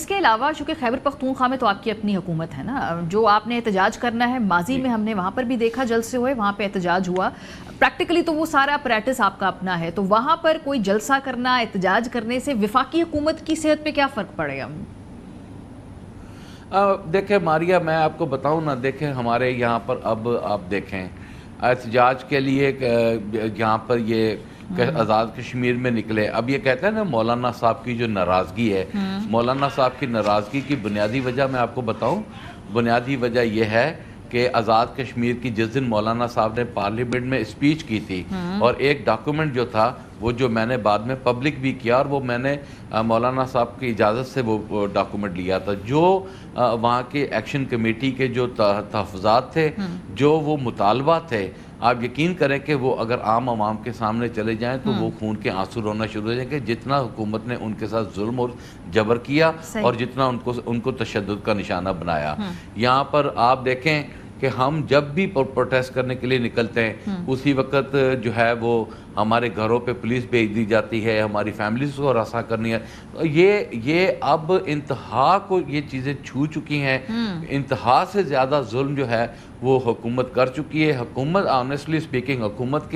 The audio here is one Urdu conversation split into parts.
اس کے علاوہ چونکہ خیبر پختونخوا میں تو آپ کی اپنی حکومت ہے نا، جو آپ نے احتجاج کرنا ہے، ماضی میں ہم نے وہاں پر بھی دیکھا جلسے ہوئے، وہاں پہ احتجاج ہوا، پریکٹیکلی تو وہ سارا اپریٹس آپ کا اپنا ہے، تو وہاں پر کوئی جلسہ کرنا، احتجاج کرنے سے وفاقی حکومت کی صحت پہ کیا فرق پڑے گا؟ دیکھیں ماریہ، میں آپ کو بتاؤں نا، دیکھیں ہمارے یہاں پر اب آپ دیکھیں احتجاج کے لیے یہاں پر یہ آزاد کشمیر میں نکلے. اب یہ کہتے ہیں نا مولانا صاحب کی جو ناراضگی ہے، مولانا صاحب کی ناراضگی کی بنیادی وجہ میں آپ کو بتاؤں، بنیادی وجہ یہ ہے کہ آزاد کشمیر کی جس دن مولانا صاحب نے پارلیمنٹ میں اسپیچ کی تھی، اور ایک ڈاکومنٹ جو تھا وہ جو میں نے بعد میں پبلک بھی کیا، اور وہ میں نے مولانا صاحب کی اجازت سے وہ ڈاکومنٹ لیا تھا، جو وہاں کے ایکشن کمیٹی کے جو تحفظات تھے، جو وہ مطالبات تھے، آپ یقین کریں کہ وہ اگر عام عوام کے سامنے چلے جائیں تو وہ خون کے آنسو رونا شروع ہو جائیں کہ جتنا حکومت نے ان کے ساتھ ظلم اور جبر کیا اور جتنا ان کو تشدد کا نشانہ بنایا. یہاں پر آپ دیکھیں کہ ہم جب بھی پروٹیسٹ کرنے کے لیے نکلتے ہیں، اسی وقت جو ہے وہ ہمارے گھروں پہ پولیس بھیج دی جاتی ہے، ہماری فیملیز کو ہراساں کرنی ہے. یہ اب انتہا کو یہ چیزیں چھو چکی ہیں. انتہا سے زیادہ ظلم جو ہے وہ حکومت کر چکی ہے. حکومت آنیسٹلی اسپیکنگ حکومت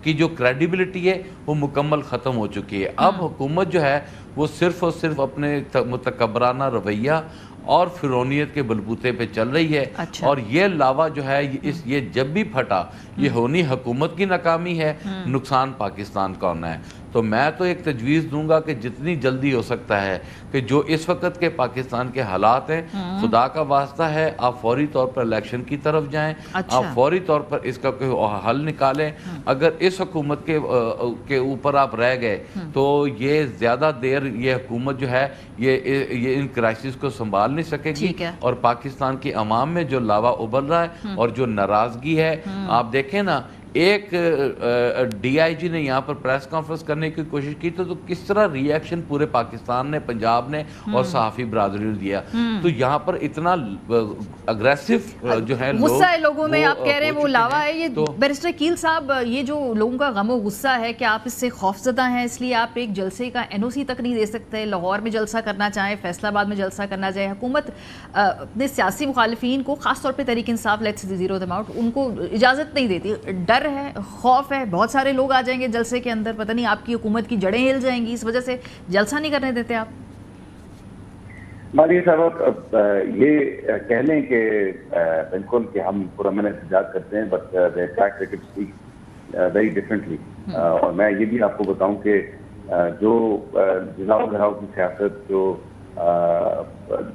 کی جو کریڈیبلٹی ہے وہ مکمل ختم ہو چکی ہے. اب حکومت جو ہے وہ صرف اور صرف اپنے متکبرانہ رویہ اور فرونیت کے بلبوتے پہ چل رہی ہے. اور یہ لاوا جو ہے یہ جب بھی پھٹا، یہ ہونی حکومت کی ناکامی ہے، نقصان پاکستان کا ہونا ہے. تو میں تو ایک تجویز دوں گا کہ جتنی جلدی ہو سکتا ہے کہ جو اس وقت کے پاکستان کے حالات ہیں، خدا کا واسطہ ہے آپ فوری طور پر الیکشن کی طرف جائیں، آپ فوری طور پر اس کا کوئی حل نکالیں. اگر اس حکومت کے اوپر آپ رہ گئے تو یہ زیادہ دیر یہ حکومت جو ہے یہ ان کرائسس کو سنبھال نہیں سکے گی. اور پاکستان کی عوام میں جو لاوا ابل رہا ہے اور جو ناراضگی ہے، آپ دیکھیں نا، ایک ڈی آئی جی نے یہاں پر پریس کانفرنس کرنے کی کوشش کی تو کس طرح ری ایکشن پورے پاکستان نے، پنجاب نے اور صحافی برادری نے دیا. تو یہاں پر اتنا اگریسو جو ہے غصہ ہے لوگوں میں، آپ کہہ رہے ہیں وہ لاوا ہے. یہ بیرسٹر کیل صاحب، یہ جو لوگوں کا غم و غصہ ہے کہ آپ اس سے خوفزدہ ہیں، اس لیے آپ ایک جلسے کا این او سی تک نہیں دے سکتے. لاہور میں جلسہ کرنا چاہیں، فیصل آباد میں جلسہ کرنا چاہے، حکومت اپنے سیاسی مخالفین کو، خاص طور پہ Tehreek Insaf let's zero them out, ان کو اجازت نہیں دیتی. ڈر ہے، خوف ہے، بہت سارے لوگ آ جائیں گے جلسے کے اندر، پتہ نہیں آپ کی حکومت کی جڑیں ہل جائیں گی، اس وجہ سے جلسہ نہیں کرنے دیتے آپ. مالی صاحب یہ کہہ لیں کہ بالکل کہ ہم پرامن احتجاج کرتے ہیں، but the track record speaks very differently. اور میں یہ بھی آپ کو بتاؤں کہ جو جلاؤ گھراؤ کی سیاست، جو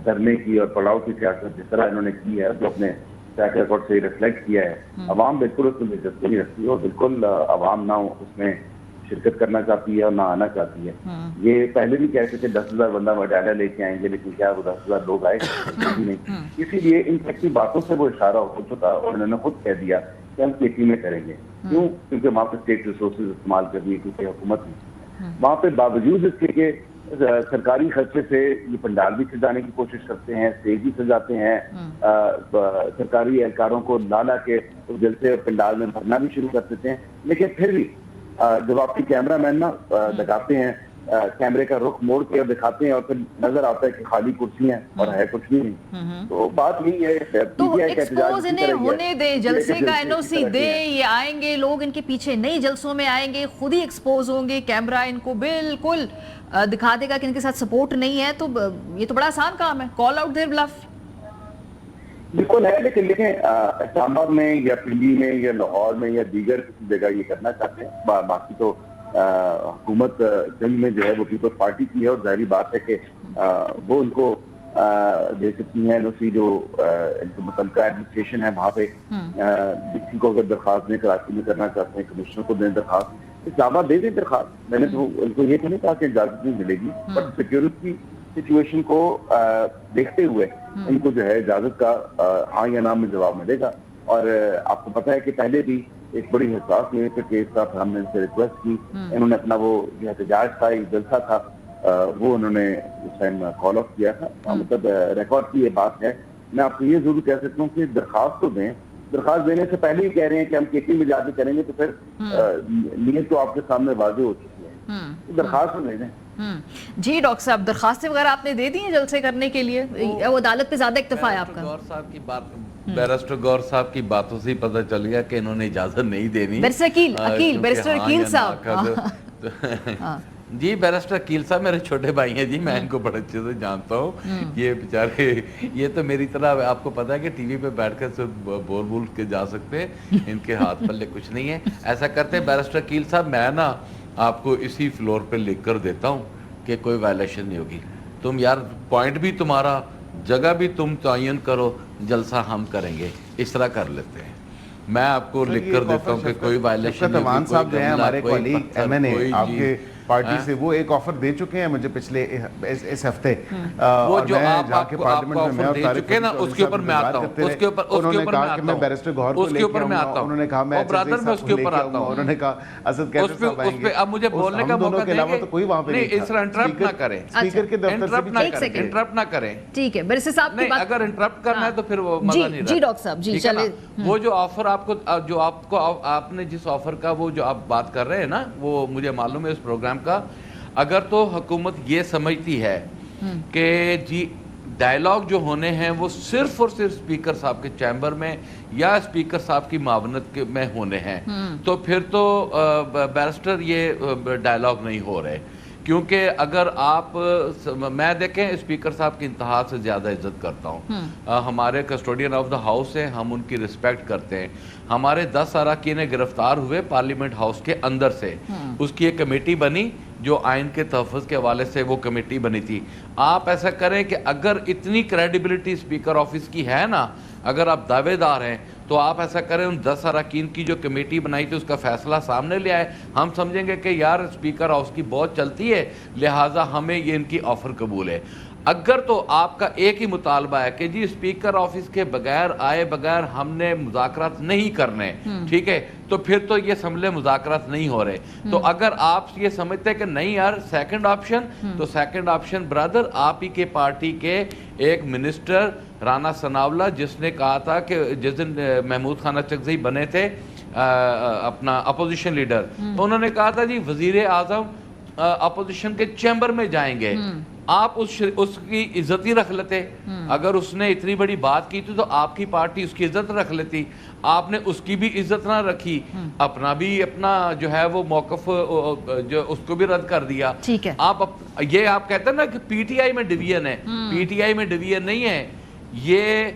دھرنے کی اور پڑاؤ کی سیاست جس طرح انہوں نے کی ہے، جو اپنے ٹریک ریکارڈ سے ریفلیکٹ کیا ہے، عوام بالکل اس میں دلچسپی نہیں رکھتی اور بالکل عوام نہ اس میں شرکت کرنا چاہتی ہے اور نہ آنا چاہتی ہے. یہ پہلے بھی کہتے تھے 10,000 بندہ وڈالہ لے کے آئیں گے، لیکن کیا وہ 10,000 لوگ آئے نہیں. اسی لیے ان سب کی باتوں سے وہ اشارہ ہو چکا اور انہوں نے خود کہہ دیا کہ ہم کھیتی میں کریں گے. کیوں؟ کیونکہ وہاں پہ اسٹیٹ ریسورسز استعمال کر دیے، کیونکہ حکومت وہاں پہ باوجود اس کے کہ سرکاری خرچے سے یہ پنڈال بھی سجانے کی کوشش کرتے ہیں، اسٹیج بھی سجاتے ہیں، سرکاری اہلکاروں کو لا کے جلسے پنڈال میں بھرنا بھی شروع کر دیتے ہیں. لیکن پھر بھی جب آپ کی کیمرہ مین نا لگاتے ہیں، کیمرے کا رخ موڑ کے دکھاتے ہیں اور پھر نظر آتا ہے کہ خالی کرسیاں اور ہے کچھ بھی نہیں، تو بات نہیں ہے. تو ایکسپوز انہیں ہونے دیں، جلسے کا این او سی دیں، یہ آئیں گے لوگ، ان کے پیچھے نئی جلسوں میں آئیں گے، خود ہی ایکسپوز ہوں گے، کیمرہ ان کو بالکل دکھا دے گا کہ ان کے ساتھ سپورٹ نہیں ہے. تو یہ تو بڑا آسان کام ہے، کال آؤٹ دیئر بلف. بالکل ہے، لیکن دیکھیں اسلام آباد میں یا پنڈی میں یا لاہور میں یا دیگر کسی جگہ یہ کرنا چاہتے ہیں. باقی تو حکومت جنگ میں جو ہے وہ پیپلز پارٹی کی ہے اور ظاہری بات ہے کہ وہ ان کو دے سکتی ہیں. جو متعلقہ ایڈمنسٹریشن ہے وہاں پہ ڈی سی کو اگر درخواست دیں، کراچی میں کرنا چاہتے ہیں کمشنر کو دیں درخواست، اسلام آباد دے دیں درخواست. میں نے تو ان کو یہ تو نہیں کہا کہ اجازت نہیں ملے گی، بٹ سیکیورٹی سچویشن کو دیکھتے ہوئے ان کو جو ہے اجازت کا ہاں یا نہ میں جواب ملے گا. اور آپ کو پتہ ہے کہ پہلے بھی ایک بڑی حساس لیے پہ کیس تھا، ہم نے ان سے ریکویسٹ کی، انہوں نے اپنا وہ جو احتجاج تھا، ایک جلسہ تھا، وہ انہوں نے اس ٹائم کال آف کیا تھا. مطلب ریکارڈ کی یہ بات ہے. میں آپ کو یہ ضرور کہہ سکتا ہوں کہ درخواست تو دیں، درخواست دینے سے پہلے ہی کہہ رہے ہیں کہ ہم کیسی میں جا کے کریں گے، تو پھر نیت تو آپ کے سامنے واضح ہو چکی ہے. درخواست میں دیں. جی ڈاکٹر صاحب درخواستیں وغیرہ آپ نے دے دی ہیں جلسے کرنے کے لیے؟ وہ عدالت پہ زیادہ اکتفا ہے آپ کا؟ بیرسٹر گور صاحب کی باتوں سے پتہ چل گیا کہ انہوں نے اجازت نہیں دینی. بیرسٹر اکیل صاحب جی بیرسٹر اکیل صاحب میرے چھوٹے بھائی ہیں جی, میں ان کو بڑے اچھے سے جانتا ہوں. یہ بیچارے یہ تو میری طرح آپ کو پتا ہے کہ ٹی وی پہ بیٹھ کر صرف بول بول کے جا سکتے ہیں, ان کے ہاتھ پلے کچھ نہیں ہے. ایسا کرتے ہیں بیرسٹر اکیل صاحب, میں نا آپ کو اسی فلور پہ لکھ کر دیتا ہوں کہ کوئی وائلیشن نہیں ہوگی. تم یار پوائنٹ بھی تمہارا, جگہ بھی تم تعین کرو, جلسہ ہم کریں گے, اس طرح کر لیتے ہیں. میں آپ کو لکھ کر دیتا ہوں کہ کوئی وائلیشن نہیں ہوگی. صاحب جو ہیں ہمارے کولیگ ایم این اے آپ کے پارٹی سے, وہ ایک آفر دے چکے ہیں مجھے پچھلے اس ہفتے. وہ جو آپ کو آفر دے چکے نا, اس کے اوپر میں آتا ہوں. اس کے اوپر میں آتا ہوں. بیرسٹر گوہر کو لے کے آؤں, انہوں نے کہا میں برادر میں اس کے اوپر آتا ہوں. انہوں نے کہا اسد کیسر صاحب آئیں گے. اب مجھے بولنے کا موقع دیں گے. تو کوئی وہاں پہ نہیں, اس طرح انٹرپٹ نہ کریں. اسپیکر کے دفتر سے بھی انٹرپٹ نہ کریں. ٹھیک ہے بیرسٹر صاحب کی بات, اگر انٹرپٹ کرنا ہے تو پھر وہ مزہ نہیں رہتا. جی ڈاکٹر صاحب جی چلے. وہ جو آفر آپ نے جس آفر کا وہ جو آپ بات کر رہے ہیں نا, وہ مجھے معلوم ہے اس پروگرام کا. اگر تو حکومت یہ سمجھتی ہے کہ جی ڈائیلاگ جو ہونے ہیں وہ صرف اور صرف اسپیکر صاحب کے چیمبر میں یا اسپیکر صاحب کی معاونت میں ہونے ہیں, تو پھر تو بیرسٹر یہ ڈائیلاگ نہیں ہو رہے. کیونکہ اگر آپ, میں دیکھیں اسپیکر صاحب کی انتہا سے زیادہ عزت کرتا ہوں. ہمارے کسٹوڈین آف دا ہاؤس ہیں, ہم ان کی رسپیکٹ کرتے ہیں. ہمارے 10 اراکین گرفتار ہوئے پارلیمنٹ ہاؤس کے اندر سے, اس کی ایک کمیٹی بنی جو آئین کے تحفظ کے حوالے سے وہ کمیٹی بنی تھی. آپ ایسا کریں کہ اگر اتنی کریڈیبلٹی اسپیکر آفس کی ہے نا, اگر آپ دعوے دار ہیں, تو آپ ایسا کریں ان 10 اراکین کی جو کمیٹی بنائی تھی اس کا فیصلہ سامنے لے آئے. ہم سمجھیں گے کہ یار اسپیکر ہاؤس کی بہت چلتی ہے, لہٰذا ہمیں یہ ان کی آفر قبول ہے. اگر تو آپ کا ایک ہی مطالبہ ہے کہ جی اسپیکر آفس کے بغیر آئے بغیر ہم نے مذاکرات نہیں کرنے, ٹھیک ہے, تو پھر تو یہ سملے مذاکرات نہیں ہو رہے. تو اگر آپ یہ سمجھتے ہیں کہ نہیں یار سیکنڈ آپشن, تو سیکنڈ آپشن برادر آپ ہی کے پارٹی کے ایک منسٹر رانا ثناءاللہ, جس نے کہا تھا کہ جس دن محمود خان اچکزئی بنے تھے اپنا اپوزیشن لیڈر, تو انہوں نے کہا تھا جی وزیر اعظم اپوزیشن کے چیمبر میں جائیں گے. آپ اس کی عزت ہی رکھ لیتے. اگر اس نے اتنی بڑی بات کی تھی تو آپ کی پارٹی اس کی عزت رکھ لیتی. آپ نے اس کی بھی عزت نہ رکھی, اپنا جو ہے وہ موقف جو اس کو بھی رد کر دیا. آپ کہتے ہیں نا کہ پی ٹی آئی میں ڈویژن ہے, پی ٹی آئی میں ڈویژن نہیں ہے. یہ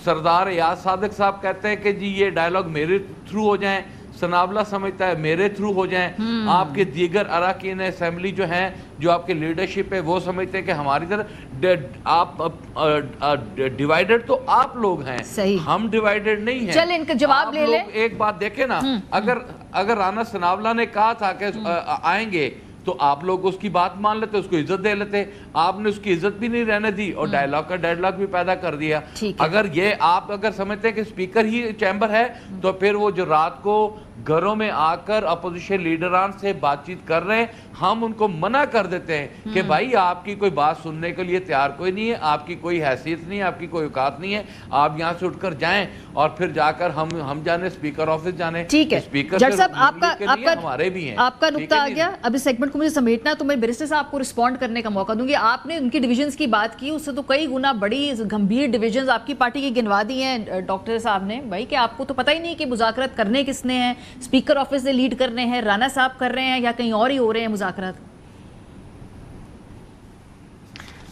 سردار ایاز صادق صاحب کہتے ہیں کہ جی یہ ڈائیلاگ میرے تھرو ہو جائیں, ثناءاللہ سمجھتا ہے میرے تھرو ہو جائیں. آپ کے دیگر اراکین اسمبلی جو ہیں, جو آپ کے لیڈرشپ ہے, وہ سمجھتے ہیں کہ ہماری طرف آپ ڈیوائیڈڈ تو آپ لوگ ہیں, ہم ڈیوائیڈڈ نہیں ہیں. چل ان کا جواب لے لیں. ایک بات دیکھیں نا, اگر رانا ثناءاللہ نے کہا تھا کہ آئیں گے تو آپ لوگ اس کی بات مان لیتے, اس کو عزت دے لیتے. آپ نے اس کی عزت بھی نہیں رہنے دی اور ڈائیلاگ کا ڈیڈ لاک بھی پیدا کر دیا. اگر آپ سمجھتے ہیں کہ اسپیکر ہی چیمبر ہے, تو پھر وہ جو رات کو گھروں میں آ کر اپوزیشن لیڈران سے بات چیت کر رہے ہیں, ہم ان کو منع کر دیتے ہیں کہ بھائی آپ کی کوئی بات سننے کے لیے تیار کوئی نہیں ہے, آپ کی کوئی حیثیت نہیں ہے, آپ کی کوئی اوقات نہیں ہے, آپ یہاں سے اٹھ کر جائیں اور پھر جا کر ہم جانے اسپیکر آفس جانے. ٹھیک ہے جج صاحب, ہمارے بھی ہیں, آپ کا نقطہ آ گیا. اب اس سیگمنٹ کو مجھے سمیٹنا, تو میں بیرسٹر صاحب کو رسپونڈ کرنے کا موقع دوں گی. آپ نے ان کی ڈویژنز کی بات کی, اس سے تو کئی گنا بڑی گمبھیر ڈویژنز آپ کی پارٹی کی گنوا دی ہیں ڈاکٹر صاحب نے. بھائی کہ آپ کو تو پتہ ہی نہیں کہ مذاکرات کرنے کس نے ہیں, اسپیکر آفس سے لیڈ کرنے ہیں, رانا صاحب کر رہے ہیں, یا کہیں اور ہی ہو رہے ہیں مذاکرات.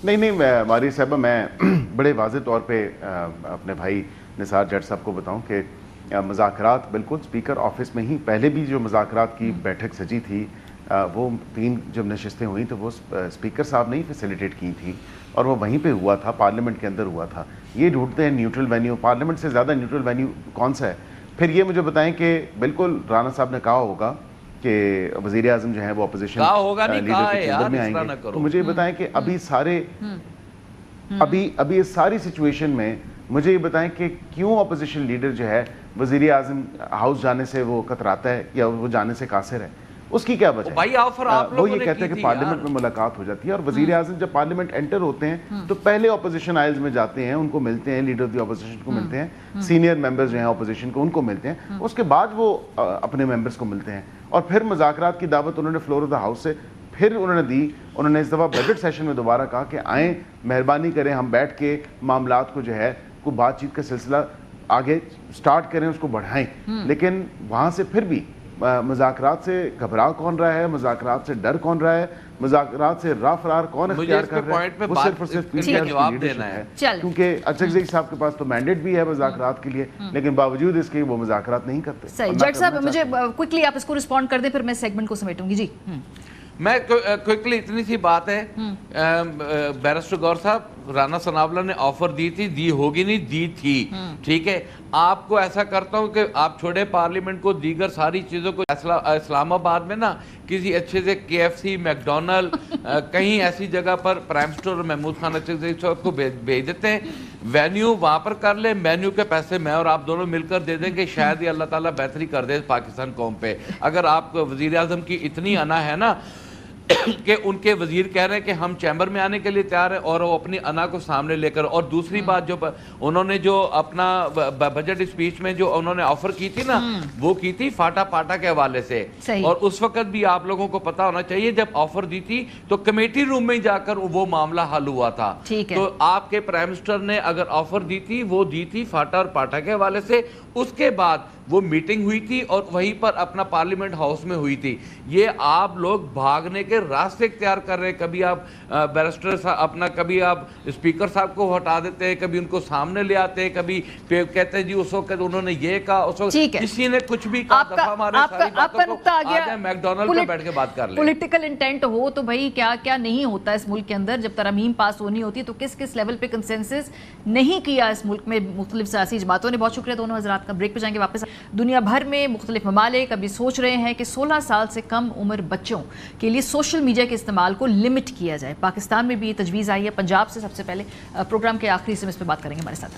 نہیں ماری صاحبہ, میں بڑے واضح طور پہ اپنے بھائی نثار جٹ صاحب کو بتاؤں کہ مذاکرات بالکل اسپیکر آفس میں ہی, پہلے بھی جو مذاکرات کی بیٹھک سجی تھی وہ 3 جب نشستیں ہوئیں تو وہ اسپیکر صاحب نے ہی فیسیلیٹیٹ کی تھی, اور وہ وہیں پہ ہوا تھا, پارلیمنٹ کے اندر ہوا تھا. یہ ڈھونڈتے ہیں نیوٹرل وینیو, پارلیمنٹ سے زیادہ نیوٹرل وینیو کون سا ہے؟ پھر یہ مجھے بتائیں کہ بالکل رانا صاحب نے کہا ہوگا کہ وزیر اعظم جو ہے وہ اپوزیشن لیڈر کے چیمبر میں آئیں گے, تو مجھے یہ بتائیں کہ ابھی اس ساری سچویشن میں مجھے یہ بتائیں کہ کیوں اپوزیشن لیڈر جو ہے وزیر اعظم ہاؤس جانے سے وہ کتراتا ہے یا وہ جانے سے قاصر ہے؟ اس کی کیا وجہ ہے؟ بھائی آفر آپ وہ لوگوں یہ نے کہتے ہیں کی کہ تھی پارلیمنٹ یار۔ میں ملاقات ہو جاتی ہے، اور وزیر اعظم جب پارلیمنٹ انٹر ہوتے ہیں تو پہلے اپوزیشن آئلز میں جاتے ہیں، ان کو ملتے ہیں، لیڈر آف دی اپوزیشن کو ملتے ہیں، سینئر ممبرز جو ہیں اپوزیشن کو ان کو ملتے ہیں، اس کے بعد وہ اپنے ممبرز کو ملتے ہیں، اور پھر مذاکرات کی دعوت انہوں نے فلور آف دا ہاؤس سے پھر انہوں نے دی۔ انہوں نے اس دفعہ بجٹ سیشن میں دوبارہ کہا کہ آئیں، مہربانی کریں، ہم بیٹھ کے معاملات کو جو ہے کوئی بات چیت کا سلسلہ آگے سٹارٹ کریں، اس کو بڑھائیں۔ لیکن وہاں سے پھر بھی مذاکرات سے گھبرا کون رہا ہے، مذاکرات سے ڈر کون رہا ہے، مذاکرات سے راہ فرار کون اختیار کر رہا ہے، وہ صرف اور صرف PTI کی جواب لیڈرشپ دینا ہے۔ کیونکہ اچھک صاحب کے پاس تو مینڈیٹ بھی ہے مذاکرات کے لیے، لیکن باوجود اس کے وہ مذاکرات نہیں کرتے۔ صحیح، جج صاحب مجھے کوئکلی آپ اس کو رسپونڈ کر دیں، پھر میں سیگمنٹ کو سمیٹوں گی۔ جی میں کوئکلی اتنی سی بات ہے، بیرسٹر گور صاحب، رانا ثناءاللہ نے آفر دی تھی، دی ہوگی نہیں، دی تھی، ٹھیک ہے۔ آپ کو ایسا کرتا ہوں کہ آپ چھوڑے پارلیمنٹ کو، دیگر ساری چیزوں کو، اسلام آباد میں نا کسی اچھے سے KFC، میک ڈونلڈ، کہیں ایسی جگہ پر پرائم اسٹور محمود خان صاحب کو بھیج دیتے ہیں، وینیو وہاں پر کر لیں، مینیو کے پیسے میں اور آپ دونوں مل کر دے دیں گے، شاید یہ اللہ تعالیٰ بہتری کر دے پاکستان قوم پہ۔ اگر آپ کو وزیر اعظم کی اتنی انا ہے نا کہ ان کے وزیر کہہ رہے ہیں کہ ہم چیمبر میں آنے کے لیے تیار ہیں، اور وہ اپنی انا کو سامنے لے کر، اور دوسری بات جو انہوں نے جو اپنا بجٹ اسپیچ میں جو انہوں نے آفر کی تھی نا، وہ کی تھی فاٹا پاٹا کے حوالے سے، اور اس وقت بھی آپ لوگوں کو پتا ہونا چاہیے جب آفر دی تھی تو کمیٹی روم میں جا کر وہ معاملہ حل ہوا تھا۔ تو آپ کے پرائم منسٹر نے اگر آفر دی تھی، وہ دی تھی فاٹا اور پاٹا کے حوالے سے، اس کے بعد وہ میٹنگ ہوئی تھی اور وہیں پر اپنا پارلیمنٹ ہاؤس میں ہوئی تھی۔ یہ آپ لوگ بھاگنے کے راستے اختیار کر رہے ہیں، کبھی آپ بیرسٹر صاحب اپنا، کبھی آپ اسپیکر صاحب کو ہٹا دیتے ہیں، کبھی ان کو سامنے لے آتے ہیں، کبھی کہتے ہیں جی اس وقت انہوں نے یہ کہا، اس وقت کسی نے کچھ بھی کہا، دفعہ ہمارے ساری باتوں کو آ جائیں میک ڈونلڈ پہ بیٹھ کے بات کر لیں۔ پولیٹیکل انٹینٹ ہو تو بھائی کیا کیا نہیں ہوتا اس ملک کے اندر، جب ترامیم پاس ہونی ہوتی ہے تو کس کس لیول پہ کنسنسس نہیں کیا اس ملک میں مختلف سیاسی جماعتوں نے۔ بہت شکریہ دونوں حضرات کا۔ بریک پہ جائیں گے واپس۔ دنیا بھر میں مختلف ممالک ابھی سوچ رہے ہیں کہ 16 سال سے کم عمر بچوں کے لیے سوشل میڈیا کے استعمال کو لمٹ کیا جائے۔ پاکستان میں بھی یہ تجویز آئی ہے۔ پنجاب سے سب سے پہلے پروگرام کے آخری حصے میں اس پہ بات کریں گے ہمارے ساتھ۔